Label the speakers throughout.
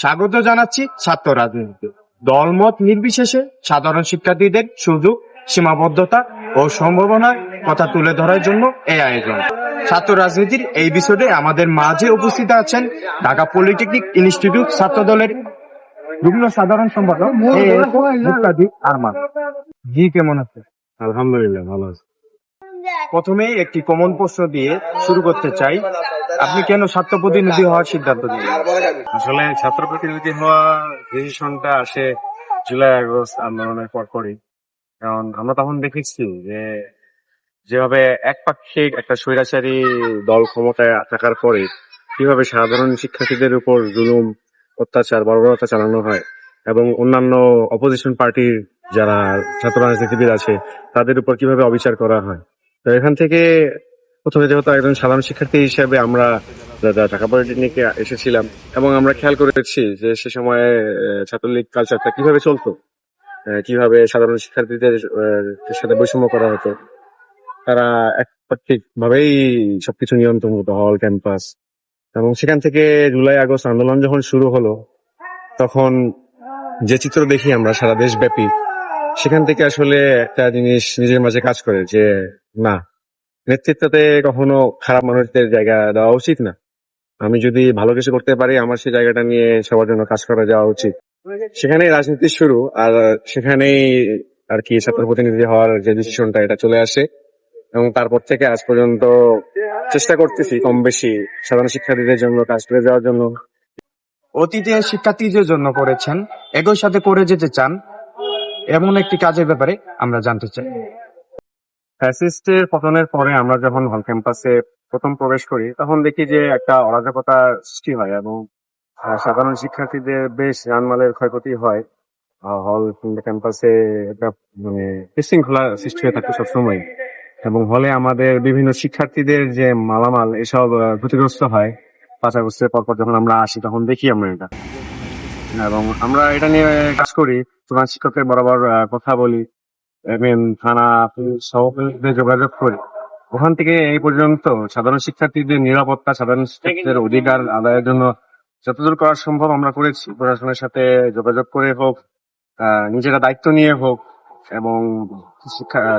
Speaker 1: স্বাগত জানাচ্ছি ছাত্র রাজনীতিতে। দলমত নির্বিশেষে সাধারণ শিক্ষার্থীদের সুযোগ, সীমাবদ্ধতা ও সম্ভাবনার কথা তুলে ধরার জন্য এই আয়োজন। ছাত্র রাজনীতির এই এপিসোডে আমাদের মাঝে উপস্থিত আছেন ঢাকা পলিটেকনিক ইনস্টিটিউট ছাত্র দলের যুগ্ম সাধারণ সম্পাদক মুক্তাদি আরমান। জি, কেমন আছেন?
Speaker 2: আলহামদুলিল্লাহ ভালো আছে।
Speaker 1: প্রথমেই একটি কমন প্রশ্ন দিয়ে শুরু করতে চাই, আপনি কেন ছাত্র প্রতিনিধি হওয়ার সিদ্ধান্ত নিলেন?
Speaker 2: আসলে ছাত্র প্রতিনিধি হওয়া ডিসিশনটা আসে জুলাই আগস্ট আন্দোলনের পরপরই। কারণ আমরা তখন দেখেছি যে যেভাবে একপাক্ষিক একটা স্বৈরাচারী দল ক্ষমতায় থাকার পরে কিভাবে সাধারণ শিক্ষার্থীদের উপর জুলুম, অত্যাচার, বর্বরতা চালানো হয় এবং অন্যান্য অপোজিশন পার্টির যারা ছাত্র রাজনীতিবিদ আছে তাদের উপর কিভাবে অবিচার করা হয়। তো এখান থেকে প্রথমে যেহেতু একজন সাধারণ শিক্ষার্থী হিসেবে আমরা ঢাকা পলিটেকনিকে এসেছিলাম এবং আমরা খেয়াল করেছি যে সে সময়ে ছাত্রলীগ কালচারটা কিভাবে চলতো, কিভাবে সাধারণ শিক্ষার্থীদের সাথে বৈষম্য করা হতো। তারা একপাক্ষিক ভাবেই সবকিছু নিয়ন্ত্রণ হতো, হল, ক্যাম্পাস। এবং সেখান থেকে জুলাই আগস্ট আন্দোলন যখন শুরু হলো তখন যে চিত্র দেখি আমরা সারা দেশব্যাপী, সেখান থেকে আসলে একটা জিনিস নিজের মাঝে কাজ করে যে না, নেতৃত্বতে কখনো খারাপ মানুষদের জায়গা দেওয়া উচিত না। আমি যদি ভালো কিছু করতে পারি আমার সেই জায়গাটা নিয়ে সবার জন্য কাজ করে যাওয়া উচিত। সেখানেই রাজনীতি শুরু, আর সেখানেই আর কি ছাত্র প্রতিনিধি হওয়ার যে ডিসিশনটা এটা চলে আসে এবং তারপর থেকে আজ পর্যন্ত চেষ্টা করতেছি কম বেশি সাধারণ শিক্ষার্থীদের জন্য কাজ করে যাওয়ার জন্য।
Speaker 1: অতীতে শিক্ষার্থীদের জন্য করেছেন, একই সাথে করে যেতে চান এমন একটি কাজের ব্যাপারে আমরা জানতে চাই।
Speaker 2: ফ্যাসিস্টের পতনের পরে আমরা যখন হল ক্যাম্পাসে প্রথম প্রবেশ করি তখন দেখি যে একটা অরাজকতা সৃষ্টি হয় এবং সাধারণ শিক্ষার্থীদের বেশ জানমালের ক্ষয়ক্ষতি হয়। হল ক্যাম্পাসে একটা মানে বিশৃঙ্খলা সৃষ্টি হয়ে থাকে সবসময় এবং হলে আমাদের বিভিন্ন শিক্ষার্থীদের যে মালামাল এসব ক্ষতিগ্রস্ত হয়। 5 আগস্টের পরপর যখন আমরা আসি তখন দেখি আমরা এটা, এবং আমরা এটা নিয়ে কাজ করি। প্রধান শিক্ষকের বরাবর কথা বলি, থানা পুলিশ সভাপতিদের যোগাযোগ করি। ওখান থেকে এই পর্যন্ত সাধারণ শিক্ষার্থীদের নিরাপত্তা, সাধারণ শিক্ষার্থীদের অধিকার আদায়ের জন্য যতদূর করা সম্ভব আমরা করেছি। প্রশাসনের সাথে যোগাযোগ করে হোক, নিজেরা দায়িত্ব নিয়ে হোক এবং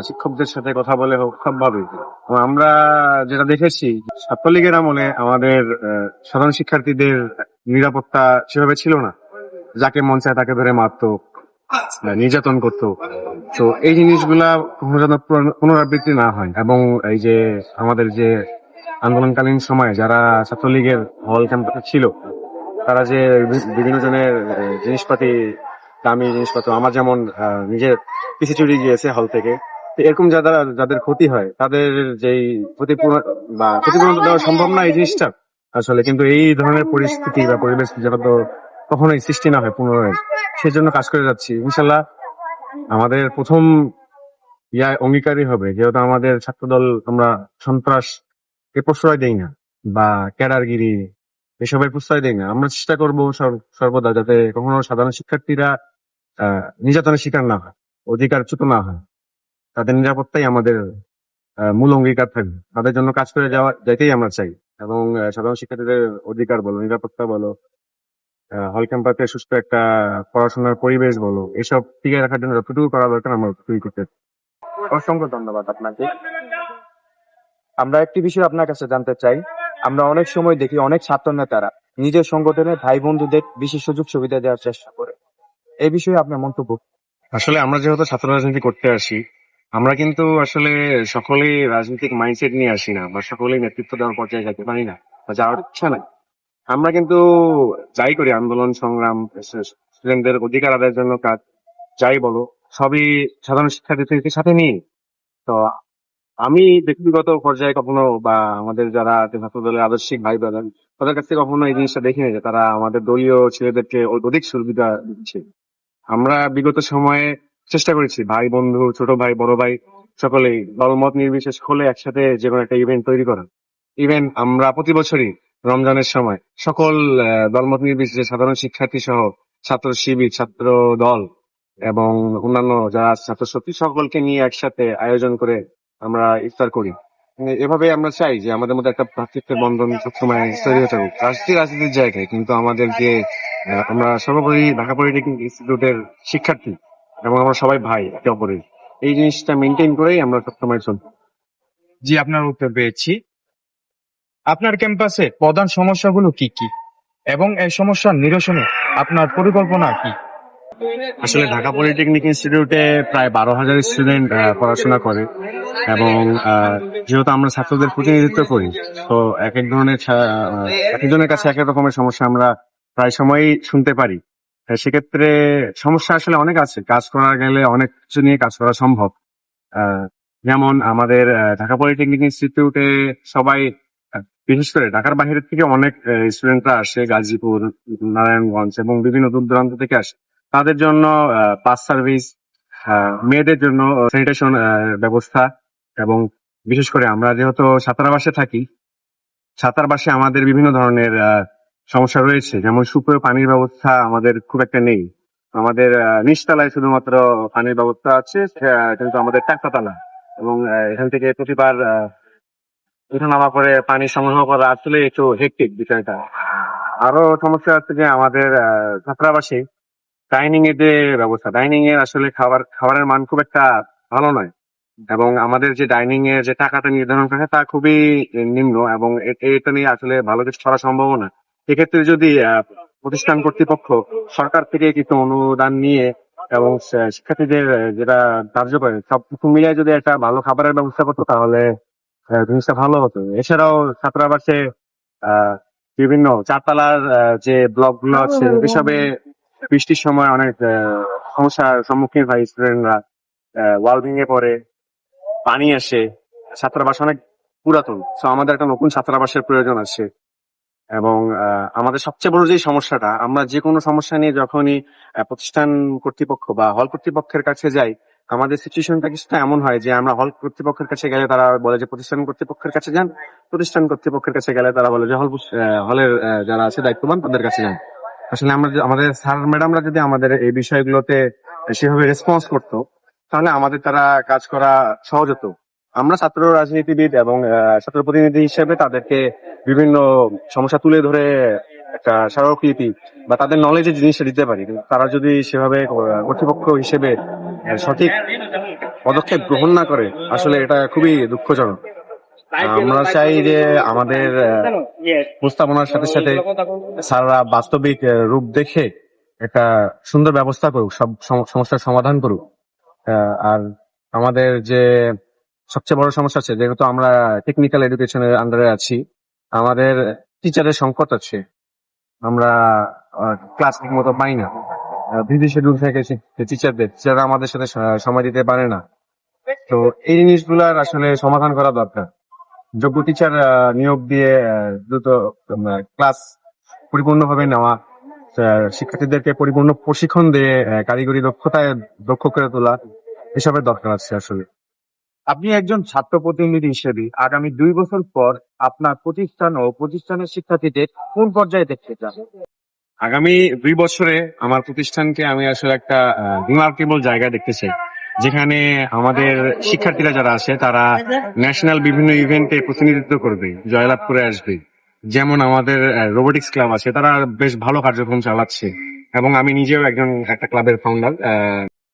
Speaker 2: শিক্ষকদের সাথে কথা বলে হোক, সবভাবে। আমরা যেটা দেখেছি ছাত্রলীগের আমলে আমাদের সাধারণ শিক্ষার্থীদের নিরাপত্তা সেভাবে ছিল না, যাকে মন চায় তাকে ধরে মারতো, নির্যাতন করতো। তো এই জিনিসগুলা কখনো যেন পুনরাবৃত্তি না হয় এবং এই যে আমাদের যে আন্দোলনকালীন সময়ে যারা ছাত্রলীগের হল ক্যাম্পাসে ছিল তারা যে বিভিন্ন জনের জিনিসপাতি, দামি জিনিসপত্র, আমার যেমন নিজের পিসি চুরি গিয়েছে হল থেকে, তো এরকম যাদের ক্ষতি হয় তাদের যেই ক্ষতিপূরণ বা ক্ষতিপূরণ দেওয়া সম্ভব না এই জিনিসটা আসলে, কিন্তু এই ধরনের পরিস্থিতি বা পরিবেশ যেটা তো কখনোই সৃষ্টি না হয় পুনরায়, সেজন্য কাজ করে যাচ্ছি। ইনশাল্লাহ আমাদের প্রথম অঙ্গীকারই হবে, যেহেতু আমাদের ছাত্রদল আমরা সন্ত্রাসকে প্রশ্রয় দেই না বা ক্যাডারগিরি এসবের প্রশ্রয় দেই না। আমরা চেষ্টা করবো সর্বদা যাতে কখনো সাধারণ শিক্ষার্থীরা নির্যাতনের শিকার না হয়, অধিকারচ্যুত না হয়। তাদের নিরাপত্তাই আমাদের মূল অঙ্গীকার থাকবে। তাদের জন্য কাজ করে যাইতেই আমরা চাই এবং সাধারণ শিক্ষার্থীদের অধিকার বলো, নিরাপত্তা বলো, হল ক্যাম্পাসে সুস্থ একটা পড়াশোনার পরিবেশ বলো, এসব টিকে রাখার জন্য যতটুকু করা দরকার আমরা ততটুকু করতে।
Speaker 1: অসংখ্য ধন্যবাদ আপনাকে। আমরা একটি বিষয় আপনার কাছে জানতে চাই, আমরা অনেক সময় দেখি অনেক ছাত্র নেতারা নিজের সংগঠনের ভাই বন্ধুদের বিশেষ সুযোগ সুবিধা দেওয়ার চেষ্টা করে, এই বিষয়ে আপনার মন্তব্য?
Speaker 2: আসলে আমরা যেহেতু ছাত্র রাজনীতি করতে আসি, আমরা কিন্তু আসলে সকলেই রাজনৈতিক মাইন্ডসেট নিয়ে আসি না বা সকলেই নেতৃত্ব দেওয়ার পর্যায়ে যেতে পারি না বা যাওয়ার ইচ্ছা নাই। আমরা কিন্তু যাই করি, আন্দোলন সংগ্রাম, স্টুডেন্টদের অধিকার আদায়ের জন্য কাজ, যাই বলো সবই সাধারণ শিক্ষার্থীদের সাথে নিয়ে। তো আমি ব্যক্তিগত পর্যায়ে কখনো বা আমাদের যারা ছাত্র দলের আদর্শিক ভাই ব্রাদার তাদের কাছ থেকে কখনো এই জিনিসটা দেখিনি যে তারা আমাদের দলীয় ছেলেদেরকে অধিক সুবিধা দিচ্ছে। আমরা বিগত সময়ে চেষ্টা করেছি ভাই বন্ধু, ছোট ভাই, বড় ভাই সকলেই দলমত নির্বিশেষ হলে একসাথে যে কোনো একটা ইভেন্ট তৈরি করা। ইভেন আমরা প্রতি বছরই রমজানের সময় সকল দলমত নির্বিশেষে সাধারণ শিক্ষার্থী সহ ছাত্র শিবির, ছাত্র দল এবং অন্যান্য যারা ছাত্র শক্তি সকলকে নিয়ে একসাথে আয়োজন করে আমরা ইফতার করি। এভাবে আমরা চাই যে আমাদের মধ্যে একটা ভ্রাতৃত্বের বন্ধন সবসময় তৈরি হতে থাকুক। রাজনীতির জায়গায় কিন্তু আমাদের যে আমরা সর্বোপরি ঢাকা পলিটেকনিক ইনস্টিটিউটের শিক্ষার্থী এবং আমরা সবাই ভাই একে অপরের। এই জিনিসটা মেনটেন করেই আমরা সবসময় চলছি।
Speaker 1: জি, আপনার উত্তর পেয়েছি। আপনার ক্যাম্পাসে প্রধান সমস্যাগুলো কি কি এবং এই সমস্যার নিরসনে আপনার পরিকল্পনা কি?
Speaker 2: আসলে ঢাকা পলিটেকনিক ইনস্টিটিউটে প্রায় 12,000 স্টুডেন্ট পড়াশোনা করে এবং যেহেতু আমরা ছাত্রদের প্রতিনিধিত্ব করি, তো এক এক ধরনের এক একজনের কাছে এক এক রকমের সমস্যা আমরা প্রায় সময়ই শুনতে পারি। সেক্ষেত্রে সমস্যা আসলে অনেক আছে, কাজ করা গেলে অনেক কিছু নিয়ে কাজ করা সম্ভব। যেমন আমাদের ঢাকা পলিটেকনিক ইনস্টিটিউটে সবাই বিশেষ করে ঢাকার বাইরে থেকে অনেক স্টুডেন্টরা আসে, গাজীপুর, নারায়ণগঞ্জ এবং বিভিন্ন দূর দূরান্ত থেকে আসে। তাদের জন্য বাস সার্ভিস, মেয়েদের জন্য স্যানিটেশন ব্যবস্থা, এবং বিশেষ করে আমরা যেহেতু ছাত্রাবাসে থাকি, ছাত্রাবাসে আমাদের বিভিন্ন ধরনের সমস্যা রয়েছে। যেমন সুপেয় পানির ব্যবস্থা আমাদের খুব একটা নেই। আমাদের নিচতলায় শুধুমাত্র পানির ব্যবস্থা আছে, কিন্তু আমাদের চারতলা, এবং এখান থেকে প্রতিবার উঠে নামা করে পানি সংগ্রহ করা আসলে একটু হেক্টিক বিষয়টা। আরো সমস্যা হচ্ছে যে আমাদের ছাত্রাবাসে ডাইনিং এর যে ব্যবস্থা, ডাইনিং এর আসলে খাবারের মান খুব একটা ভালো নয়, এবং আমাদের যে ডাইনিং এর যে টাকাটা নির্ধারণ করে তা খুবই নিম্ন, এবং এটা নিয়ে আসলে ভালো কিছু করা সম্ভব না। এক্ষেত্রে যদি প্রতিষ্ঠান কর্তৃপক্ষ সরকার থেকে কিছু অনুদান নিয়ে এবং শিক্ষার্থীদের যেটা ধার্য করে সব কিছু মিলিয়ে যদি একটা ভালো খাবারের ব্যবস্থা করতো, তাহলে জিনিসটা ভালো হতো। এছাড়াও ছাত্রাবাসে বিভিন্ন চারতলার যে ব্লক গুলো আছে, এসবে বৃষ্টির সময় অনেক সমস্যার সম্মুখীন হয় স্টুডেন্টরা। ওয়াল ভেঙে পড়ে, পানি আসে। ছাত্রাবাস অনেক পুরাতন, তো আমাদের একটা নতুন ছাত্রাবাসের প্রয়োজন আছে। এবং আমাদের সবচেয়ে বড় যে সমস্যাটা, আমরা যে কোনো সমস্যা নিয়ে যখনই প্রতিষ্ঠান কর্তৃপক্ষ বা হল কর্তৃপক্ষের কাছে যাই, আমাদের সিচুয়েশনটা কিছুটা এমন হয় যে আমরা হল কর্তৃপক্ষের কাছে গেলে তারা বলে যে প্রতিষ্ঠান কর্তৃপক্ষের কাছে যান, প্রতিষ্ঠান কর্তৃপক্ষের কাছে গেলে তারা বলে যে হলের যারা আছে দায়িত্ববান তাদের কাছে যান। আসলে আমরা আমাদের স্যার ম্যাডামরা যদি আমাদের এই বিষয়গুলোতে সেভাবে রেসপন্স করতো, তাহলে আমাদের তারা কাজ করা সহজ হতো। আমরা ছাত্র রাজনীতিবিদ এবং ছাত্র প্রতিনিধি হিসেবে তাদেরকে বিভিন্ন সমস্যা তুলে ধরে একটা স্মারকলিপি বা তাদের নলেজের জিনিসটা দিতে পারি, কিন্তু তারা যদি সেভাবে কর্তৃপক্ষ হিসেবে সঠিক পদক্ষেপ গ্রহণ না করে, আসলে এটা খুবই দুঃখজনক। আমরা চাই যে আমাদের প্রস্তাবনার সাথে সাথে স্যাররা বাস্তবিক রূপ দেখে একটা সুন্দর ব্যবস্থা করুক, সব সমস্যার সমাধান করুক। আর আমাদের যে সবচেয়ে বড় সমস্যা আছে, যেহেতু আমরা টেকনিক্যাল এডুকেশনের আন্ডারে আছি, আমাদের টিচারের সংকট আছে। আমরা ক্লাস ঠিক মতো পাই না, বিজি শিডিউল থেকে টিচাররা আমাদের সাথে সময় দিতে পারে না। তো এই জিনিসগুলার আসলে সমাধান করা দরকার। যোগ্য টিচার নিয়োগ দিয়ে দ্রুত ক্লাস পরিপূর্ণভাবে নেওয়া, শিক্ষার্থীদেরকে পরিপূর্ণ প্রশিক্ষণ দিয়ে কারিগরি দক্ষতায় দক্ষ করে তোলা, এসবের দরকার আছে আসলে।
Speaker 1: আপনি একজন ছাত্র প্রতিনিধি হিসেবে আগামী 2 বছর পর আপনার প্রতিষ্ঠান ও প্রতিষ্ঠানের শিক্ষার্থীদের কোন পর্যায়ে দেখতে চান?
Speaker 2: আগামী 2 বছরে আমার প্রতিষ্ঠানকে আমি আসলে একটা রিমার্কেবল জায়গায় দেখতে চাই, যেখানে আমাদের শিক্ষার্থীরা যারা আছে তারা ন্যাশনাল বিভিন্ন ইভেন্টে প্রতিনিধিত্ব করবে, জয়লাভ করে আসবে। যেমন আমাদের রোবোটিক্স ক্লাব আছে, তারা বেশ ভালো কার্যক্রম চালাচ্ছে, এবং আমি নিজেও একটা ক্লাবের ফাউন্ডার।